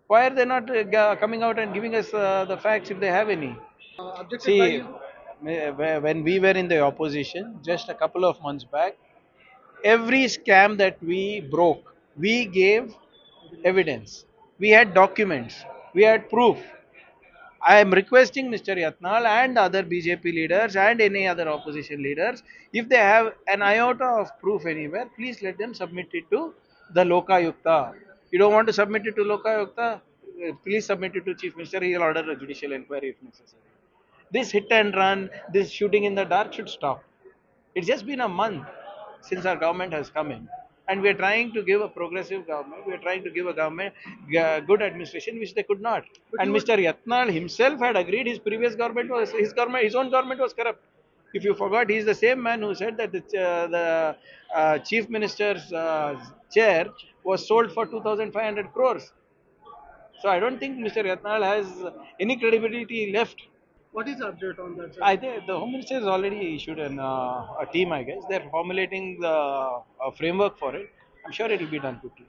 Why are they not coming out and giving us the facts if they have any? Objected by See, you? when we were in the opposition just a couple of months back, every scam that we broke, we gave evidence. We had documents. We had proof. I am requesting Mr. Yatnal and other BJP leaders and any other opposition leaders, if they have an iota of proof anywhere, please let them submit it to the Lokayukta. You don't want to submit it to Lokayukta? Please submit it to Chief Minister. He will order a judicial inquiry if necessary. This hit and run, this shooting in the dark should stop. It's just been a month since our government has come in, and we are trying to give a progressive government. We are trying to give a government good administration, which they could not. But And you would, Mr. Yatnal himself had agreed his previous government was his own government was corrupt. If you forgot, he is the same man who said that the chief minister's chair was sold for 2,500 crores. So I don't think Mr. Yatnal has any credibility left. what is the update on that, sir? I think the Home Minister has already issued a team, I guess. They're formulating the framework for it. I'm sure it will be done quickly.